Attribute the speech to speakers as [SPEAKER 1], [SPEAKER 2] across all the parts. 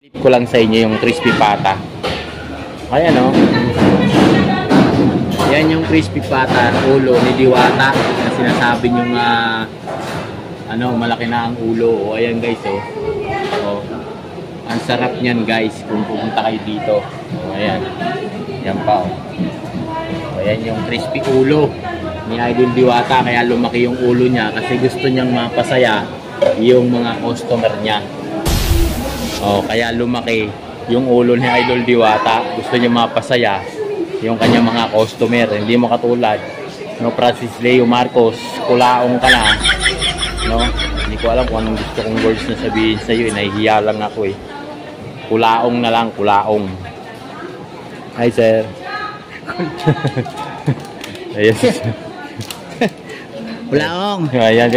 [SPEAKER 1] Ko lang sa inyo yung crispy pata. Ayan o. Yan yung crispy pata, ulo ni Diwata. Na sinasabi nyong malaki na ang ulo. O ayan guys o. Ang sarap niyan guys kung pupunta kayo dito. O ayan. Yan pa o. Ayan yung crispy ulo ni Idol Diwata. Kaya lumaki yung ulo niya kasi gusto niyang mapasaya yung mga customer niya. Kaya lumaki yung ulo ni Idol Diwata. Gusto niya mapasaya yung kanyang mga customer. Hindi mo katulad Francis Leo Marcos, kulaong ka na, hindi ko alam kung anong gusto kong words na sabihin sa iyo. Nahihiya lang ako eh. Kulaong na lang, kulaong. Hi sir. Ayan.
[SPEAKER 2] Kulaong.
[SPEAKER 1] Ayan.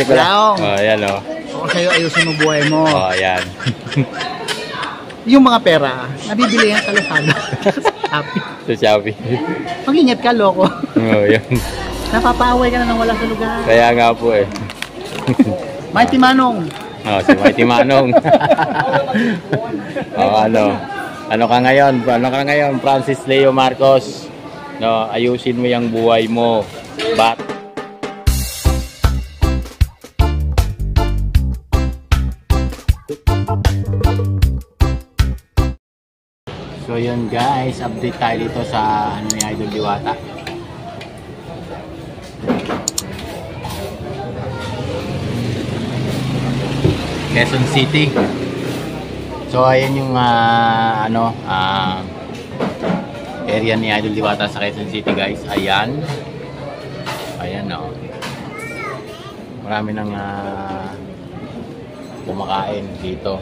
[SPEAKER 2] Kulaong.
[SPEAKER 1] Ayan o.
[SPEAKER 2] O sa'yo, ayusin mo buhay mo.
[SPEAKER 1] Ayan.
[SPEAKER 2] Yung mga pera, nabibili yan sa Lazada. Happy.
[SPEAKER 1] Sa Shopee.
[SPEAKER 2] Mag-ingat ka, loko.
[SPEAKER 1] Ayan.
[SPEAKER 2] Napapaway ka na nang wala sa lugar.
[SPEAKER 1] Kaya nga po eh.
[SPEAKER 2] Mighty Manong.
[SPEAKER 1] Si Mighty Manong. Ano ka ngayon, Francis Leo Marcos? Ayusin mo yung buhay mo. So yun guys, update tayo dito sa ni Idol Diwata. Quezon City. So ayan yung area ni Idol Diwata sa Quezon City guys. Ayan o. Marami nang kumakain dito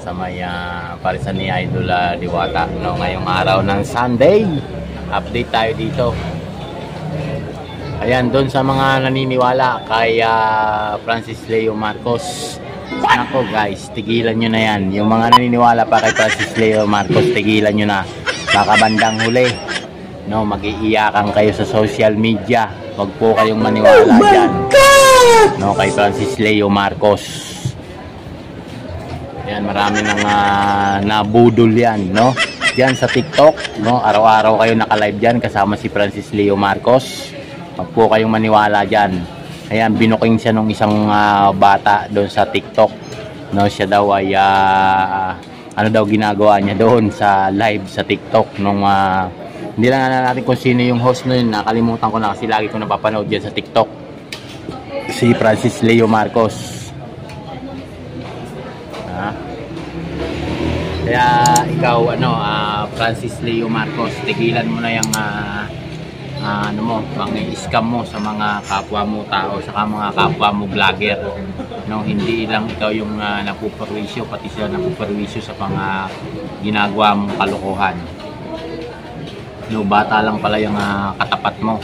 [SPEAKER 1] sa may parisan ni Idol Diwata ngayong araw ng Sunday. Update tayo dito. Ayan, doon sa mga naniniwala kay Francis Leo Marcos, nako guys, tigilan nyo na yan. Yung mga naniniwala pa kay Francis Leo Marcos, tigilan nyo na. Baka bandang huli mag-iiyakan kayo sa social media. Huwag po kayong maniwala dyan kay Francis Leo Marcos. Yan, marami nang nabudol yan, Diyan sa TikTok, araw-araw kayo naka-live diyan kasama si Francis Leo Marcos. Huwag po kayong maniwala diyan. Ayan, binuking siya nung isang bata doon sa TikTok. Siya daw ay ginagawa niya doon sa live sa TikTok hindi lang natin kung sino yung host noon. Nakalimutan ko na kasi lagi ko napapanood diyan sa TikTok. Si Francis Leo Marcos. Kaya ikaw Francis Leo Marcos, tigilan mo na yung pang-scam mo sa mga kapwa mo tao, sa mga kapwa mo vlogger. Hindi lang ikaw yung napuperwisyo, pati sila napuperwisyo sa mga ginagawa mong kalokohan. Bata lang pala yung katapat mo.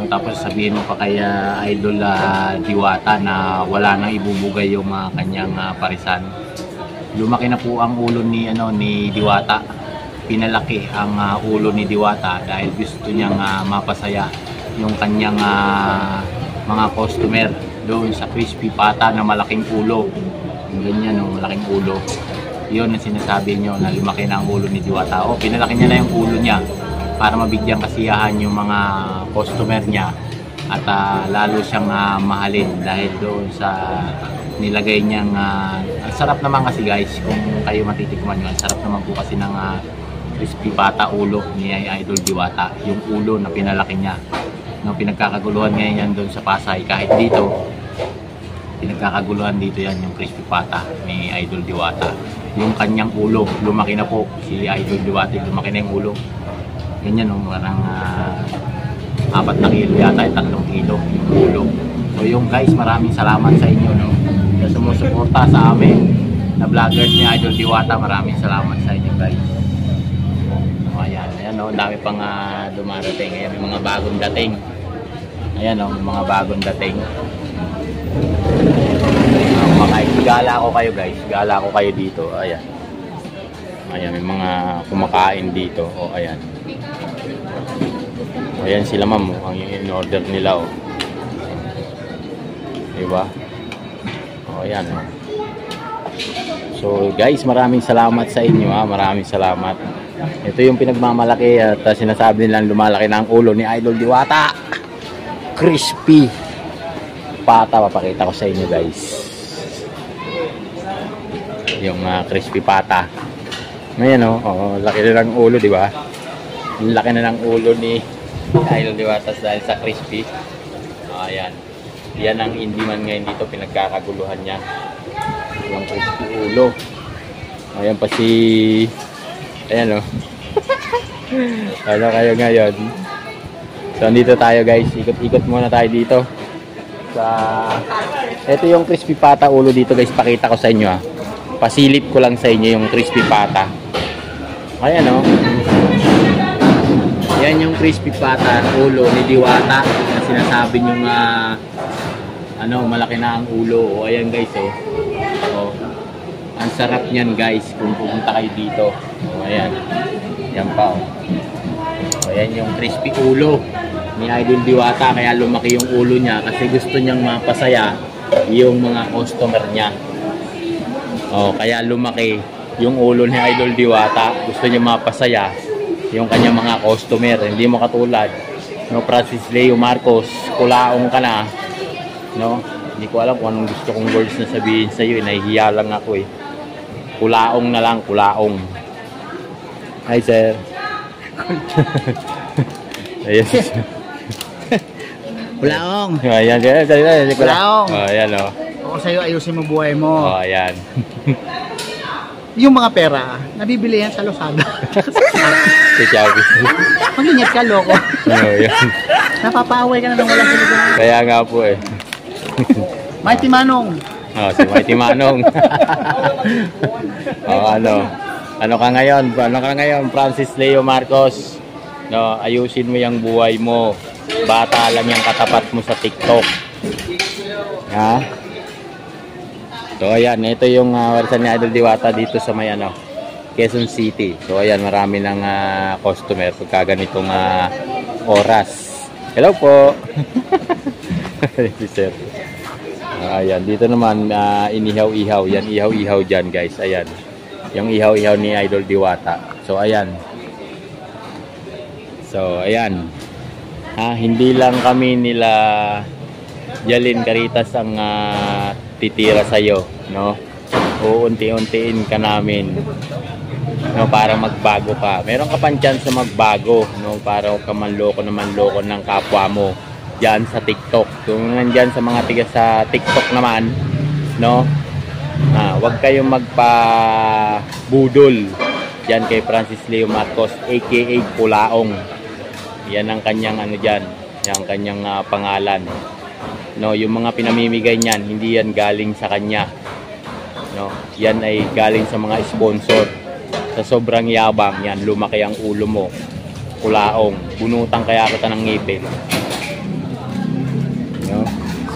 [SPEAKER 1] Tapos sabihin mo pa kay Idol Diwata na wala nang ibubugay yung kanyang parisan. Lumaki na po ang ulo ni Diwata. Pinalaki ang ulo ni Diwata dahil gusto niyang mapasaya yung kanyang mga customer doon sa crispy pata na malaking ulo. Yung ganyan, malaking ulo. Yun ang sinasabi niyo na lumaki na ang ulo ni Diwata. Pinalaki niya na yung ulo niya para mabigyan kasiyahan yung mga customer niya at lalo siyang mahalin dahil doon sa nilagay niyang ang sarap naman kasi guys, kung kayo matitikman nyo, ang sarap naman po kasi ng crispy pata ulo ni Idol Diwata. Yung ulo na pinalaki niya. Pinagkakaguluhan ngayon yan doon sa Pasay. Kahit dito, pinagkakaguluhan dito yan yung crispy pata ni Idol Diwata. Yung kanyang ulo, lumaki na po. Si Idol Diwata, lumaki na yung ulo. Ganyan, parang 4 na kilo yata, 3 kilo yung ulo. So yung guys, maraming salamat sa inyo na sumusuporta sa amin na vloggers ni Idol Diwata. Maraming salamat sa inyo guys. Ayan, ang dami pang dumarating. Ayan, may mga bagong dating. Ayan may mga bagong dating. Gala ko kayo guys, gala ko kayo dito. Ayan, may mga kumakain dito. Ayan. Ayan sila ma'am, ang in-order nila Diba? Ayan So guys, maraming salamat sa inyo ha. Maraming salamat. Ito yung pinagmamalaki at sinasabi nilang lumalaki na ang ulo ni Idol Diwata. Crispy pata, papakita ko sa inyo guys. Yung crispy pata. Ngayon laki na ng ulo, di ba? Laki na ng ulo ni Idol Diwata dahil sa crispy. Ayan. Yan ang hindi man ngayon dito pinagkakaguluhan niya. Yung crispy ulo. Ayan pa si... Ayan ano kayo ngayon? So andito tayo guys. Ikot-ikot muna tayo dito. Ito yung crispy pata ulo dito guys. Pakita ko sa inyo ha. Pasilip ko lang sa inyo yung crispy pata. Ayan yan yung crispy pata ulo ni Diwata na sinasabi nyo nga malaki na ang ulo. Ayan guys ang sarap niyan guys kung pumunta kayo dito. Ayan. Yan pa ayan yung crispy ulo ni Idol Diwata, kaya lumaki yung ulo niya kasi gusto niyang mapasaya yung mga customer niya. Kaya lumaki yung ulo ni Idol Diwata, gusto niya mapasaya yung kanyang mga customer. Hindi mo katulad Francis Leo Marcos, kulaong ka na, hindi ko alam kung anong gusto kong words na sabihin sa iyo, nahihiya lang ako kulaong na lang, kulaong. Hi sir. Ayan.
[SPEAKER 2] Kulaong.
[SPEAKER 1] Ayan.
[SPEAKER 2] Kulaong.
[SPEAKER 1] Ayan
[SPEAKER 2] Ako sa'yo, ayusin mo buhay mo.
[SPEAKER 1] Ayan.
[SPEAKER 2] Yung mga pera, nabibili yan sa Lazada.
[SPEAKER 1] Si Chavi.
[SPEAKER 2] Mag-ingat ka, loko.
[SPEAKER 1] Yan.
[SPEAKER 2] Napapaway ka na ng walang siligan.
[SPEAKER 1] Kaya nga po
[SPEAKER 2] Mighty Manong.
[SPEAKER 1] Si Mighty Manong. Ano ka ngayon, Francis Leo Marcos? Ayusin mo yung buhay mo. Bata lang yung katapat mo sa TikTok. Ha? So ayan, ito yung warisan ni Idol Diwata dito sa may Quezon City. So ayan, marami ng customer pagka ganitong oras. Hello po. Sir. Ayan, dito naman inihaw-ihaw. Yan, ihaw-ihaw dyan guys. Ayan. Yung ihaw-ihaw ni Idol Diwata. So ayan. Hindi lang kami nila Jalin Caritas ang titira sa'yo, uunti-untiin ka namin, para magbago ka. Meron ka pang chance na magbago, para huwag ka manloko ng kapwa mo dyan sa TikTok. Kung nandyan sa mga tiga sa TikTok naman, huwag kayong magpa-budol dyan kay Francis Leo Marcos aka Kulaong. Yan ang kanyang dyan, yung kanyang pangalan. Yung mga pinamimigay niyan, hindi yan galing sa kanya. Yan ay galing sa mga sponsor. Sa sobrang yabang yan, lumaki ang ulo mo. Kulaong, bunutang kaya kita ng ngipin.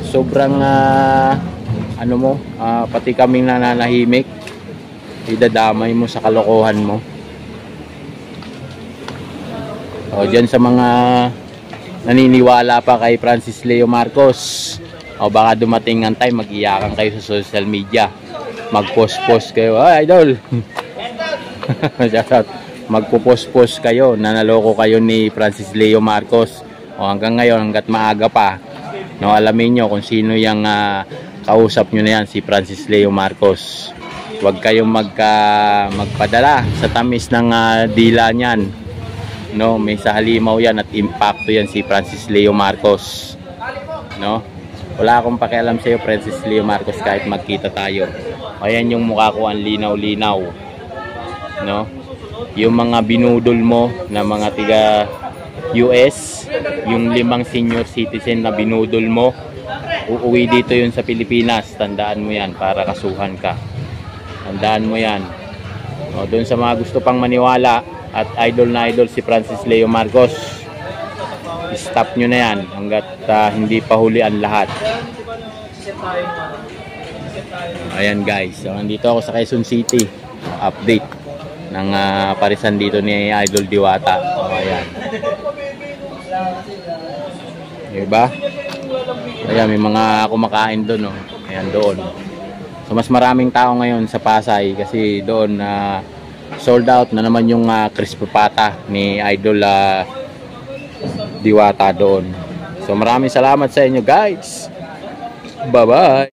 [SPEAKER 1] Sobrang pati kaming nananahimik, idadamay mo sa kalokohan mo. Diyan sa mga naniniwala pa kay Francis Leo Marcos, baka dumating ang time mag-iyakan kayo sa social media, mag-post-post kayo, idol. Magpo-post-post kayo na naloko kayo ni Francis Leo Marcos. Hanggang ngayon, hanggat maaga pa, alamin nyo kung sino yung kausap nyo na yan, si Francis Leo Marcos. Huwag kayong magpadala sa tamis ng dila nyan. May sa halimaw yan at impacto yan si Francis Leo Marcos. Wala akong pakialam sa iyo, Francis Leo Marcos, kahit magkita tayo. Ayan yung mukha ko, ang linaw-linaw. Yung mga binudol mo na mga tiga US, yung 5 senior citizen na binudol mo, uuwi dito yun sa Pilipinas. Tandaan mo yan para kasuhan ka. Tandaan mo yan. Doon sa mga gusto pang maniwala at idol na idol si Francis Leo Marcos, stop nyo na yan hanggat hindi pa huli ang lahat. Ayan guys, so nandito ako sa Quezon City. Update ng parisan dito ni Idol Diwata. Ayan, diba? Ayan, may mga kumakain doon. Ayan doon. So mas maraming tao ngayon sa Pasay kasi doon sold out na naman yung crispy pata ni Idol Diwata doon. So maraming salamat sa inyo guys. Bye bye.